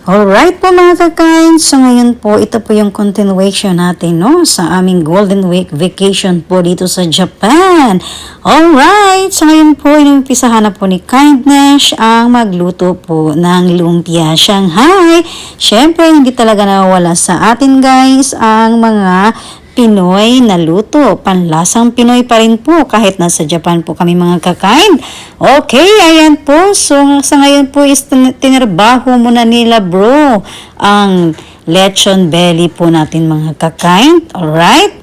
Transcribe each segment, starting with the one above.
Alright po mga kakain, so ngayon po ito po yung continuation natin no sa aming Golden Week vacation po dito sa Japan. Alright, so ngayon po inumpisahan na po ni Kindness ang magluto po ng lumpia Shanghai. Syempre hindi talaga nawawala sa atin guys ang mga Pinoy na luto. Panlasang Pinoy pa rin po kahit nasa Japan po kami mga kakain. Okay, ayan po. So sa ngayon po is tinirbaho muna nila bro ang lechon belly po natin mga kakain. Alright?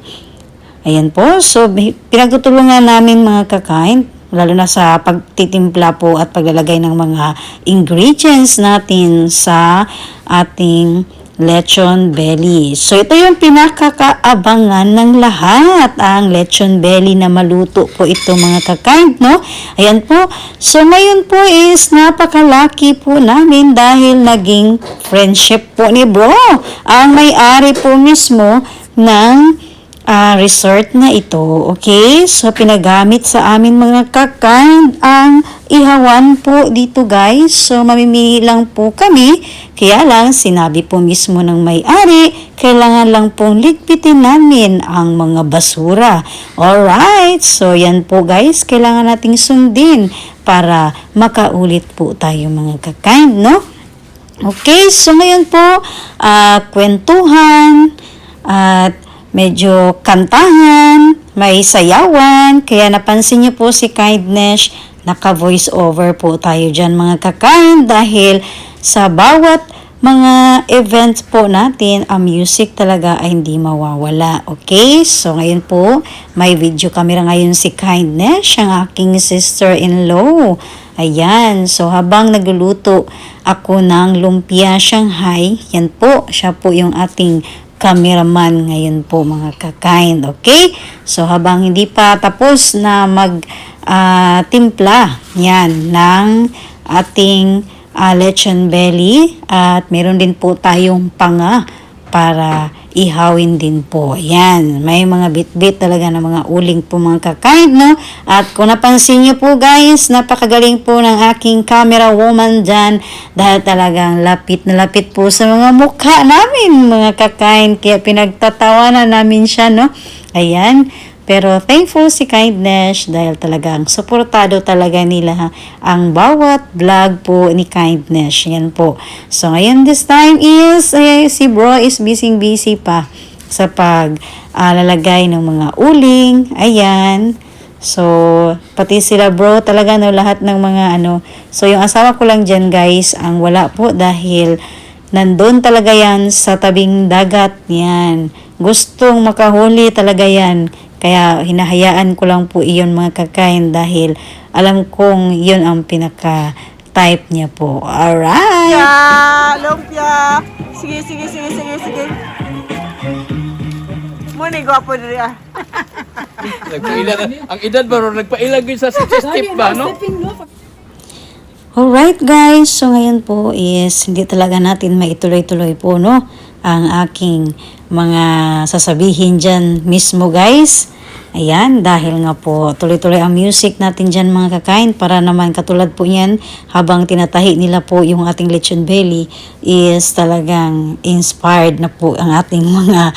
Ayan po. So pinagtutulungan namin mga kakain lalo na sa pagtitimpla po at paglalagay ng mga ingredients natin sa ating lechon belly. So, ito yung pinakakaabangan ng lahat, ang lechon belly na maluto po ito mga kakain, no? Ayan po. So, ngayon po is napakalaki po namin dahil naging friendship po ni bro. Ang may-ari po mismo ng resort na ito. Okay? So, pinagamit sa amin mga kakain ang ihawan po dito guys. So, mamimili lang po kami. Kaya lang, sinabi po mismo ng may-ari, kailangan lang pong ligpitin namin ang mga basura. Alright? So, yan po guys. Kailangan nating sundin para makaulit po tayo mga kakain, no? Okay? So, ngayon po, kwentuhan at medyo kantahan, may sayawan, kaya napansin niyo po si Kindness, naka-voice over po tayo dyan mga kakain dahil sa bawat mga events po natin, ang music talaga ay hindi mawawala. Okay? So ngayon po, may video camera ngayon si Kindness, ang aking sister-in-law. Ayan, so habang nagluluto ako ng lumpia Shanghai, yan po, siya po yung ating cameraman ngayon po mga kakain. Okay? So habang hindi pa tapos na timpla yan ng ating lechon belly at meron din po tayong panga para ihawin din po. Yan. May mga bit-bit talaga ng mga uling po mga kakain, no? At kung napansin niyo po guys, napakagaling po ng aking camera woman dyan dahil talagang lapit na lapit po sa mga mukha namin mga kakain. Kaya pinagtatawanan namin siya, no? Ayan. Pero thankful si Kindness dahil talagang suportado talaga nila ang bawat vlog po ni Kindness. Yan po. So ngayon this time is si bro is busy pa sa paglalagay ng mga uling. Ayan. So pati sila bro talaga no lahat ng mga ano. So yung asawa ko lang dyan guys ang wala po dahil nandun talaga yan sa tabing dagat. Yan. Gustong makahuli talaga yan. Kaya hinahayaan ko lang po iyon mga kakain dahil alam kong yun ang pinaka-type niya po. Alright! Lumpia! Lumpia! Sige. Muna, gwapo rin ah. Nagpailag, ang edad ba ron, nagpailag yun sa step ba, no? Alright guys, so ngayon po is hindi talaga natin maituloy-tuloy po no ang aking mga sasabihin dyan mismo guys. Ayan, dahil nga po tuloy-tuloy ang music natin dyan mga kakain para naman katulad po yan habang tinatahi nila po yung ating lechon belly is talagang inspired na po ang ating mga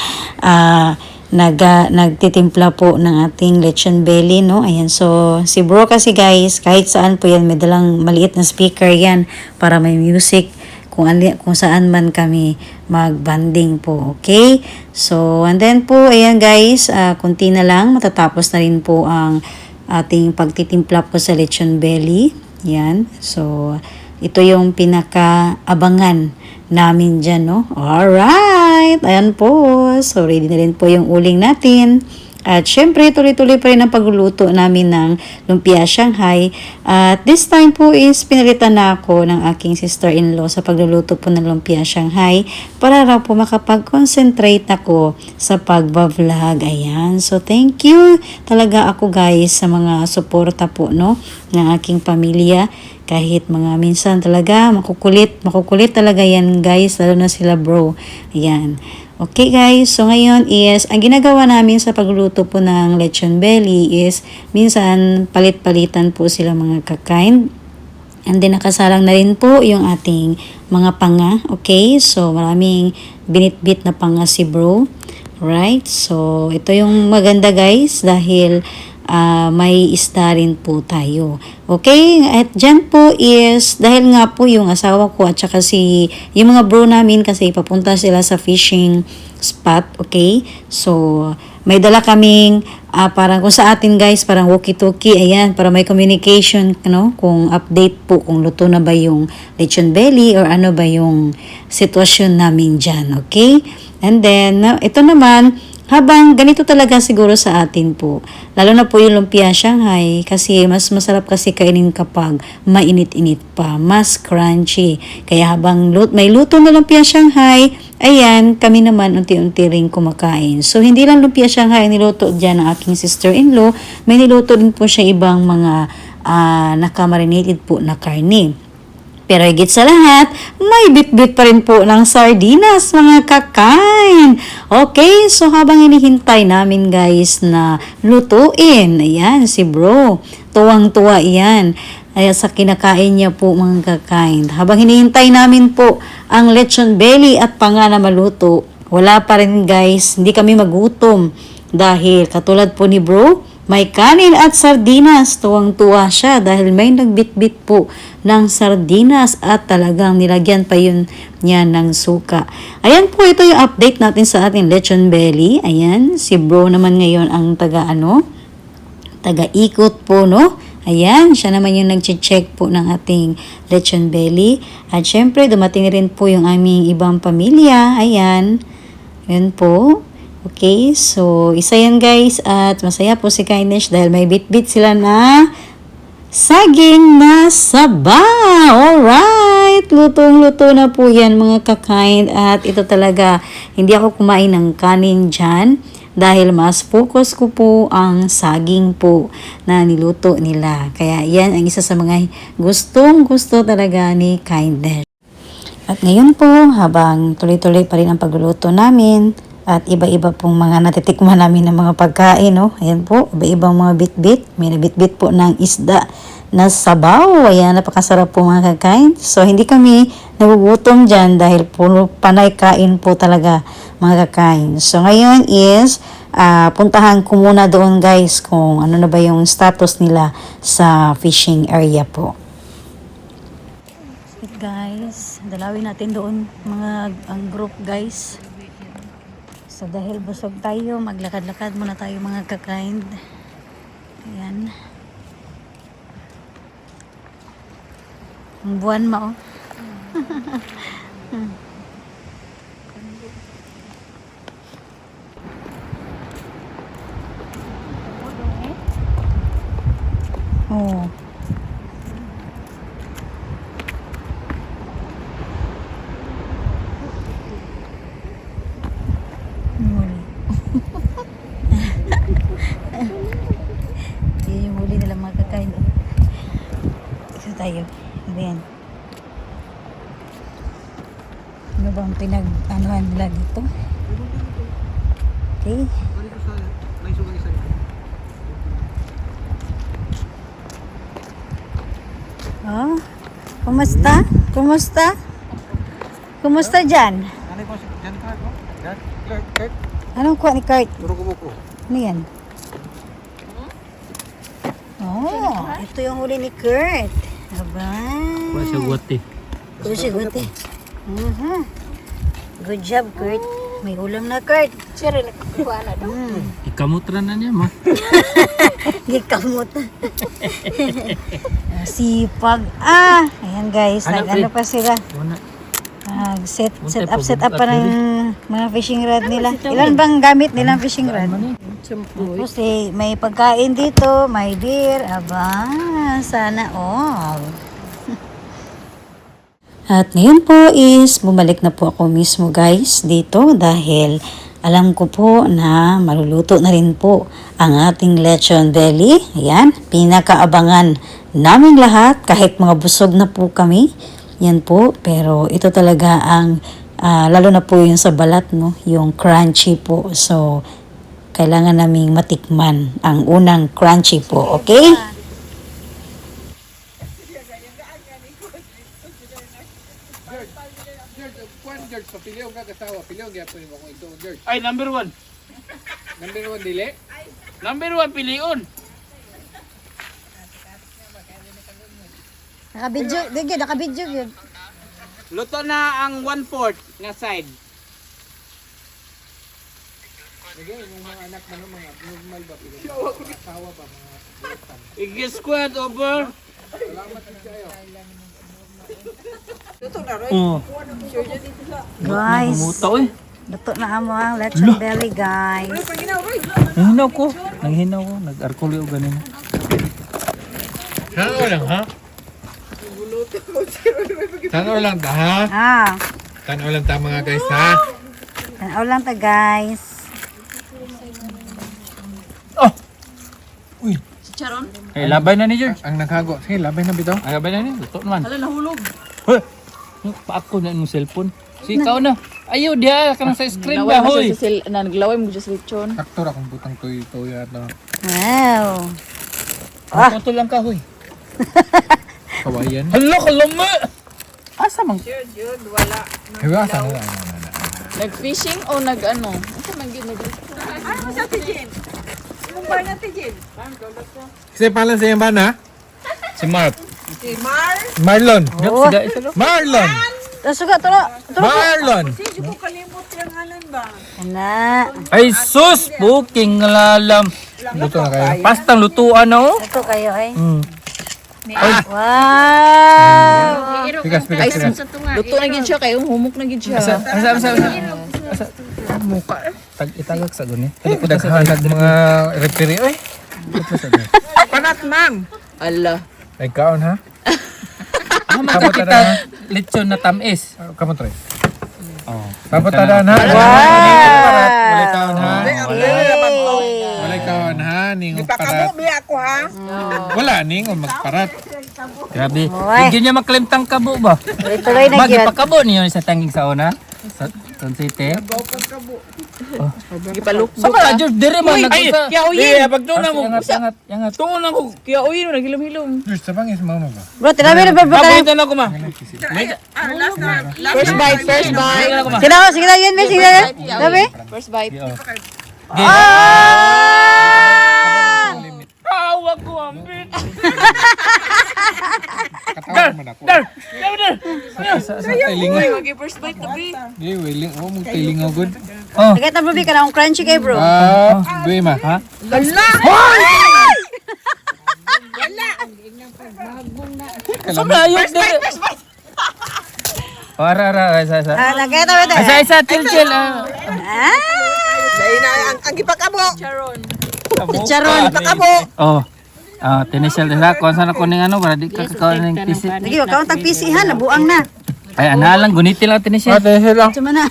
nagtitimpla po ng ating lechon belly, no? Ayan, so si bro kasi guys, kahit saan po yan, may dalang maliit na speaker yan para may music kung saan man kami mag-banding po, okay? So, and then po, ayan guys, kunti na lang, matatapos na rin po ang ating pagtitimpla po sa lechon belly. Yan, so, ito yung pinaka-abangan namin dyan, no? Alright! Ayan po. So, ready na rin po yung uling natin. At syempre, tuloy-tuloy pa rin ang pagluluto namin ng lumpia Shanghai. At this time po is pinalitan na ako ng aking sister-in-law sa pagluluto po ng lumpia Shanghai para raw po makapag-concentrate ako sa pagbablog. Ayan. So, thank you talaga ako guys sa mga suporta po no, ng aking pamilya. Kahit mga minsan talaga makukulit talaga yan guys, lalo na sila bro. Ayan. Okay guys, so ngayon is, ang ginagawa namin sa pagluluto po ng lechon belly is, minsan palit-palitan po sila mga kakain. And then nakasalang na rin po yung ating mga panga. Okay, so maraming binitbit na panga si bro. Right, so ito yung maganda guys dahil may isda rin po tayo. Okay, at dyan po is, dahil nga po yung asawa ko at saka yung mga bro namin kasi papunta sila sa fishing spot, okay? So, may dala kaming, parang kung sa atin guys, parang walkie-talkie, ayan, para may communication, no? Kung update po, kung luto na ba yung lechon belly or ano ba yung sitwasyon namin dyan, okay? And then, ito naman, habang ganito talaga siguro sa atin po. Lalo na po yung lumpia Shanghai kasi mas masarap kasi kainin kapag mainit-init pa. Mas crunchy. Kaya habang may luto na lumpia Shanghai, ayan, kami naman unti-unti rin kumakain. So, hindi lang lumpia Shanghai niluto dyan ng aking sister-in-law. May niluto din po siya ibang mga nakamarinated po na karne. Pero higit sa lahat, may bit-bit pa rin po ng sardinas, mga kakain. Okay, so habang hinihintay namin guys na lutuin, ayan, si bro, tuwang-tuwa yan. Ay, sa kinakain niya po mga kakain. Habang hinihintay namin po ang lechon belly at panga na maluto, wala pa rin guys, hindi kami magutom. Dahil katulad po ni bro, may kanin at sardinas. Tuwang-tuwa siya dahil may nagbitbit po ng sardinas at talagang nilagyan pa yun niya ng suka. Ayan po, ito yung update natin sa ating lechon belly. Ayan, si bro naman ngayon ang taga-ikot po, no? Ayan, siya naman yung nag-check po ng ating lechon belly. At syempre, dumating rin po yung aming ibang pamilya. Ayan, ayan po. Okay, so isa yan guys at masaya po si Kindness dahil may bit-bit sila na saging na saba. Alright, lutong-luto na po yan mga kakain at ito talaga, hindi ako kumain ng kanin dyan dahil mas focus ko po ang saging po na niluto nila. Kaya yan ang isa sa mga gustong-gusto talaga ni Kindness. At ngayon po, habang tuloy-tuloy pa rin ang pagluluto namin, at iba-iba pong mga natitikman namin ng mga pagkain, no? Ayan po, iba-ibang mga bit-bit. May nabit-bit po ng isda na sabaw. Ayan, napakasarap po mga kakain. So, hindi kami nagugutom dyan dahil puro panay kain po talaga mga kakain. So, ngayon is, puntahan ko muna doon guys kung ano na ba yung status nila sa fishing area po. Guys, dalawin natin doon ang group guys. So dahil busog tayo, maglakad-lakad muna tayo mga kakain. Ayan. Ang buwan mo. Oh. Yan yung huli nila mga kakain. Ito tayo. Ayan. Ano bang pinag-anuhan nila dito? Okay. Oh, kumusta? Kumusta? Kumusta dyan? Anong kuha ni Kurt? Ano yan? Oh, ito yung huli ni Kurt. Aba. Kuha siya guwati. Kuha siya guwati. Good job, Kurt. May ulam na, Kurt. Sira na kukuha na daw. Ikamutra na niya, ma. Gikamot. Sipag. Ayan guys, nag-ano pa sila. Set up pa ng mga fishing rod nila. Ilan bang gamit nilang fishing rod? Tapos may pagkain dito, may beer. Aba, sana all. At ngayon po is bumalik na po ako mismo guys dito dahil alam ko po na maluluto na rin po ang ating lechon belly. Ayan, pinakaabangan namin lahat kahit mga busog na po kami. Yan po, pero ito talaga ang lalo na po yung sa balat, no? Yung crunchy po. So, kailangan naming matikman ang unang crunchy po, okay? Juan George, papiliw ka kasawa. Piliw gyapon mo kung ito George. Ay, number 1. Number 1 dili. Number 1 piliun. Nakabidyo, digyo, nakabidyo yun. Luto na ang 1/4 nga side. Sige, yung mga anak mo mga normal ba piliw. Kasawa ba mga I-squad over. Guys, Muta eh. luto na amo ang lechon belly, guys. Nanghinaw ko. Nag-alcohol yung ganin. Tanaw lang ha? Tanaw lang ta ha? Ah, Tanaw lang ta mga guys ha? tanaw lang ta, guys. Oh! Uy. Eh, labay na ni George. Ang naghago. Sige, labay na bitaw. Ay, labay na ni. Luto naman. Hala, nahulog. Hoy! Paako na yung cellphone. Si ikaw na. Ayaw diya. Kanang sa screen ba, hoy. Naglaway mo siya sa lechon. Sakto ra kung butang toy at Wow. Makoto lang ka, hoy. kawayan. Hala, kalama! Asa mang... Hiwa sa na. Nag-fishing o nag-ano? Asa man yun Kasi pala sa yung bana? Si Mark. Marlon. Oh. Siga, isa lang. Marlon. Suga, turo. Marlon. Ana. Ay, sus! Booking lalam. Luto na kayo. Pastang lutuan na, oh. Ito kayo, ay. Hmm. Wow. Pikas. Luto na gid siya kayo, humok na gid siya. Asa. Muka. Itagak sa guni. Daghanag mga referee oy. Ala. Ay kaon ha? Kamot kita lechon na tamis. Kamu try. Oh. Papatada na. Wow. Walay kaon ha. Walay kaon ha. Ningon parat. Wala ningon magparat. Grabe. Oy. Hindi niya maklimtang kabo ba? Tuloy na gyud. Magipakabo niyo sa tanging sa una. Sa City. Gipalukbo. Sa mga George, dire man nagpunta. pagtunan mo. Yangat. Tunan ko. Kaya uy, naghilom-hilom. Just sa bangis mama ba? Bro, tinabi na ba? Papunta na ko ma. First bite, first bite. Sige na, sige na, yun, may sige na. Sabi? First bite. Tawag ko ang bit. Katawag man ako. Dar. Sa tailingaw. Magi first bite tabi. Di wiling oh mo tailingaw good. Oh. Sige na, bro, ka na akong crunchy kay bro. Buy ma. Ha? Sobra ayok dire. Ara, isa. Nagkita ba tayo? Isa, chill. Ah! Charon. Chicharon. Oh. Ah, tinisel nila kung saan ako ning ano para di ka kakaon ng pisi. Sige, wag ka tag PC ha, nabuang na. Ay, ana lang gunitin lang tinisel. Ate sila. Tuma na.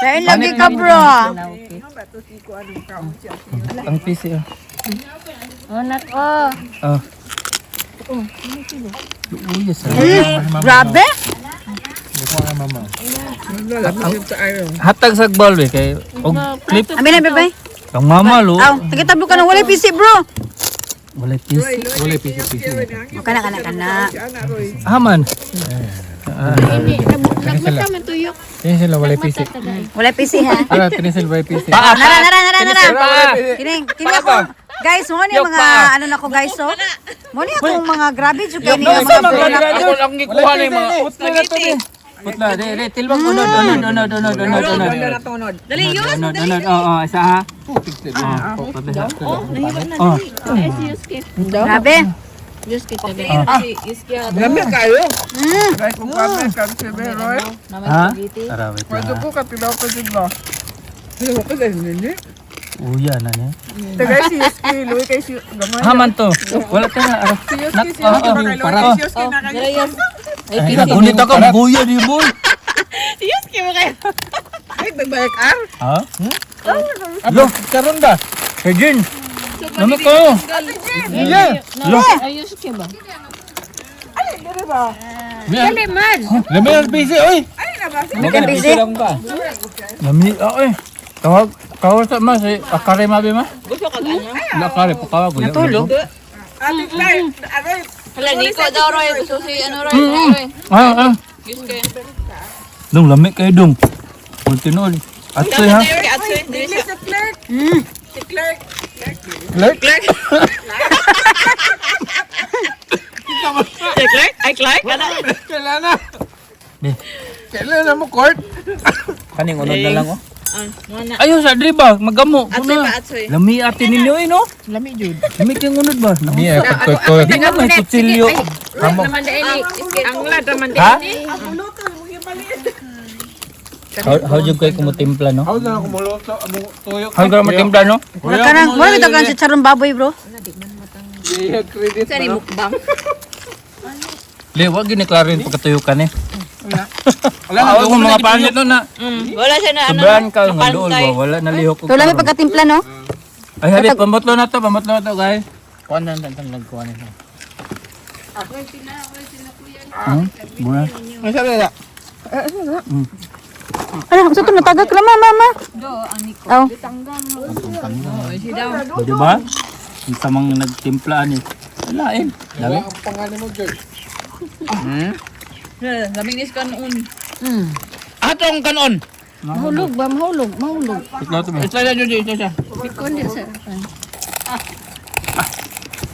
Sa'yo lagi ka bro. Ang pisi. Anak ko. Oh. Yes. Grabe. Buko na mama. Hatag sa ball we kay og clip Amin na, bebe. ang mama lo. Aw, tagitablo ka na, wala PC bro. Wala pisi. Wala pisi. O, kana. Aman. Nagmata man tuyok. Tinisel wala pisi. Wala PC ha. Ara tinisel wala pisi. Nara. Kining ako. Guys, mo ni mga ano na ko guys so. Mo ni akong mga grabe jud kay ni mga bro na. Ako lang gikuha ni mga utla na to. Utla, de tilbang unod. Dali yun. Unod. Oh, isa ha. Oh. Grabe. Yuski tabi. Yuski. Dami kayo. Ha? Tara, wait Pwede lang. ko katilaw pa din ba? Hello, ko dahil nini. Uya na niya. Tagay si Yuski, luwi kay si gamay. Haman to. Wala tayo na. Si Yuski, si Yuski, Para. si Yuski na kayo. Dali yun. Ay, nagunit ako. Buya di boy. Yuski mo kayo. Ay, nagbayag ar. Ha? Lo, karon ba? Kay Jin. Naman ko. Iya. Ay, Yuski ba? Dali man. Lami ang pisi oy. Kan busy. Nami, ay. Tawag sa mas, akare mabi ma? Gusto ka ganyan? Akare, pakawag ko. Natulog. Ate, aray. Hala, Nico daw Roy. Gusto si ano Roy? Ah. Yes, kay. Dong, lamig kayo dong. Ultinool. Atsoy ha? Dili sa clerk. Si clerk. Clark? Clark? Ano? Kailan na? Di. Kailan na mo, Court? Kaning unod na lang oh. Muna. Ayun sa dri ba? Magamo. Atsoy pa, atsoy. Lami atin ninyo eh no? Lami, Jud. Lami kayong unod ba? Niya, ko. Di nga may kutsilyo. Ang lad naman din Ha? ni. How jud kayo kumutimpla no? How na ako muluto? Among tuyo. How ka matimpla no? Karang, mo ito kan si charong baboy, bro. Iya, credit Sa ni mukbang. Le, wag gini klarin pagkatuyukan eh. Wala na, Ako mga panit no na. Wala siya na ano. Sobrahan ka nga doon ba? Wala nalihok ko. Tulo may pagkatimpla, no? Ay, halit, pamotlo na to, guys. Kuha na, nagkuha na ito. Mura. Ay, sabi na. Ano, sa ito, natagak na, mama. Oh. O, diba? Yung tamang nagtimplaan eh. Lain. Lami. Ang pangalan mo, George. Lamig nis kanon. Atong kanon! Mahulog ba? Mahulog. Ito to ba? Ito na, George. Ito siya.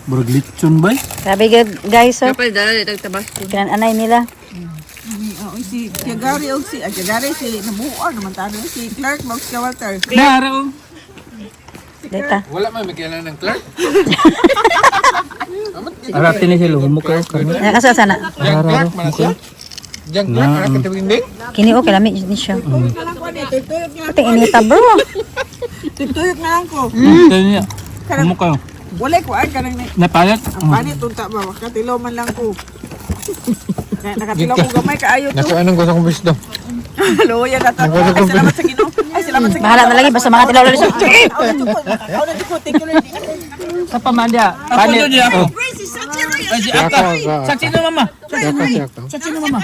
Burag lechon ba? Sabi guys, oh. Kapal dala dito tabasco. Kinananay nila. Si Tiagari o si Tiagari si nabuo naman tayo si Clark Max Walter. Klaro. Dita. Wala man, may kailan ng Clark. Aratin ni sila, humuk kayo. Asa sana? Yang Clark, mana siya? Yang Clark, anak katawinding. Kini o kalami ni siya. Tuyok na Pati inita, bro. tuyok na lang ko. Ito niya. Humuk kayo. Wala ko ay kanang Napalit? ang panit unta ba makatilaw man lang ko. Nakatilaw ko gamay kaayo to. Naku, anong gusto kong wisdom? Luya na to. Ay salamat sa Ginoo. Ay salamat sa Ginoo. Bahala na lagi basta mga tilaw lang siya. Ako na ko thank you Lord. Sa pamandya. Panit. Ay, si Aka. Saksi na mama. Saksi na mama.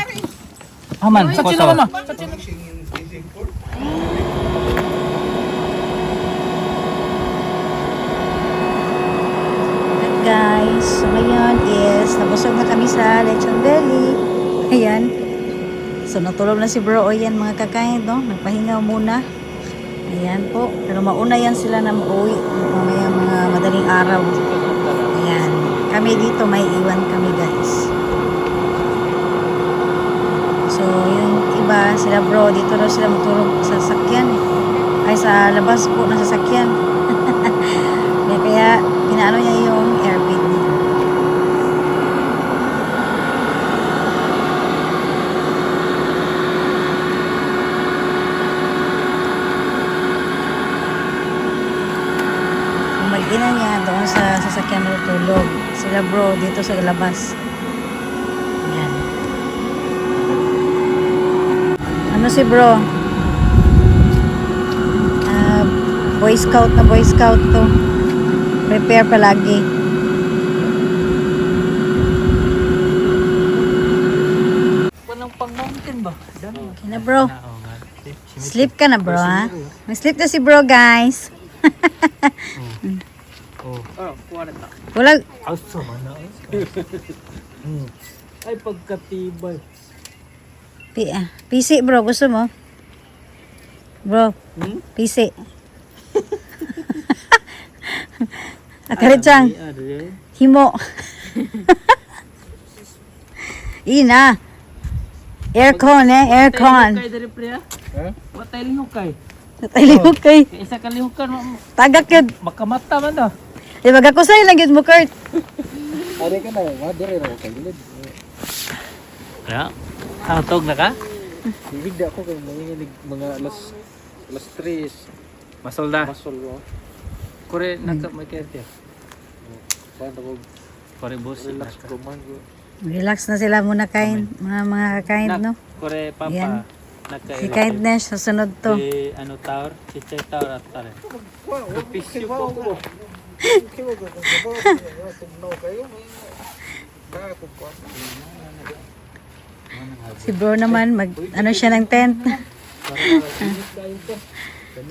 Aman, saksi na mama. Guys, so ngayon is nabusog na kami sa Lechon Belly. Ayan. So natulog na si bro. O yan mga kakain, no? Nagpahinga muna. Ayan po. Pero mauna yan sila na mauwi. Mamaya mga madaling araw. Ayan. Kami dito may iwan kami guys. So yung iba sila bro dito daw sila matulog sa sasakyan. Ay sa labas po ng sasakyan. Kaya pinaano niya yung airbag niya. Yung mag-ina niya doon sa sasakyan matutulog. Sila bro dito sa labas. Yan. Ano si bro? Boy Scout na Boy Scout to. Prepare palagi. Walang pang-mountain ba? Okay na bro. Sleep ka na bro ha? May sleep na si bro guys. Wala. Asa man na. Ay, pagkatibay. PC bro, gusto mo? Bro, PC. Akaritsang, himo. Ina. Aircon aircon. Kay dari priya? Wa tay lihukay. Natalihok kay. Kay isa ka lihukan Tagak yun. makamata man da. Di ba ako sa'yo lang yun mo, Kurt? Ari ka na, madere na ako kagilid. Ya. Hatog na ka? Bibigda ako kay mga alas 3 Masolda. masol ko. Kore naka may kerte. Banda ko, Kore boss. relax ko man ko. Relax na sila muna kain. Mga kakain, no? Kore papa. Yan. Naka Si kindness, susunod to. Si ano tower, si Chay Tower at tare. Pisyo po. Si bro naman, ano siya ng tent.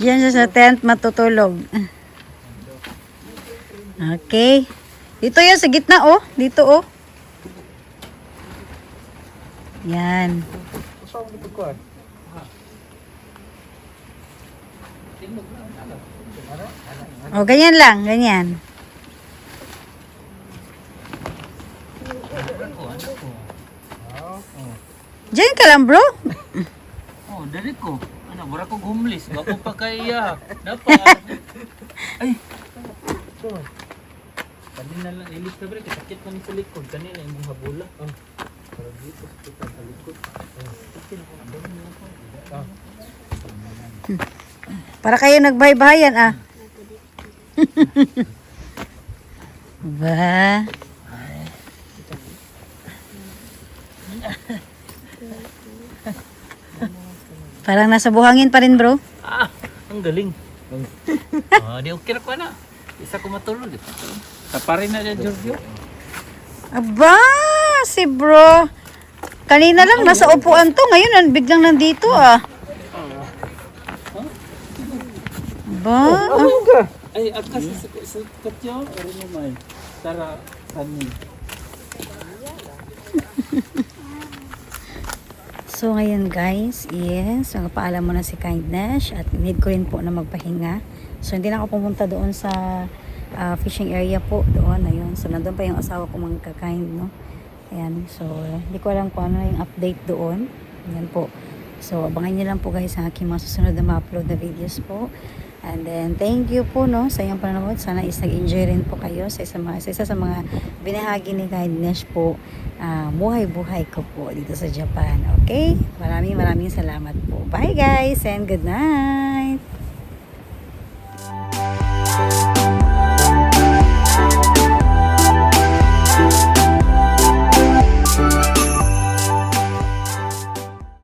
Diyan siya sa tent, matutulog. Okay. Dito yan, sa gitna, oh. Dito, oh. Yan. O, ganyan lang, ganyan. Diyan ka lang, bro. Oh, dari ko. Ano, mura ko homeless. Wako pa kaya. Dapat. Ay. Kanina lang, ilis na bro. Sakit man sa likod. Kanina yung mga habula. Para dito, sakit sa likod. Para kayo nagbaybayan, ah. Ba? Parang nasa buhangin pa rin, bro. Ah, ang galing. Di okay na ko na. Isa ko matulog. Taparin na dyan, Giorgio. Aba, si bro. Kanina lang nasa upuan to, ngayon biglang nandito, ah. Ba? Ay, akas sa katyo. Ano naman? Tara, kami. So ngayon guys, yes, paalam mo na si Kindness at need ko rin po na magpahinga. So hindi na ako pumunta doon sa fishing area po doon, ayun. So nandun pa yung asawa ko mga kakain, no. Ayan, so hindi ko alam kung ano yung update doon. Ayan po. So abangan niyo lang po guys ang aking mga susunod na ma-upload na videos po. And then, thank you po no, sa iyong panonood. Sana nag-enjoy rin po kayo sa isa sa mga binahagi ni Kindness po. Buhay-buhay ko po dito sa Japan. Okay? Maraming salamat po. Bye guys and good night!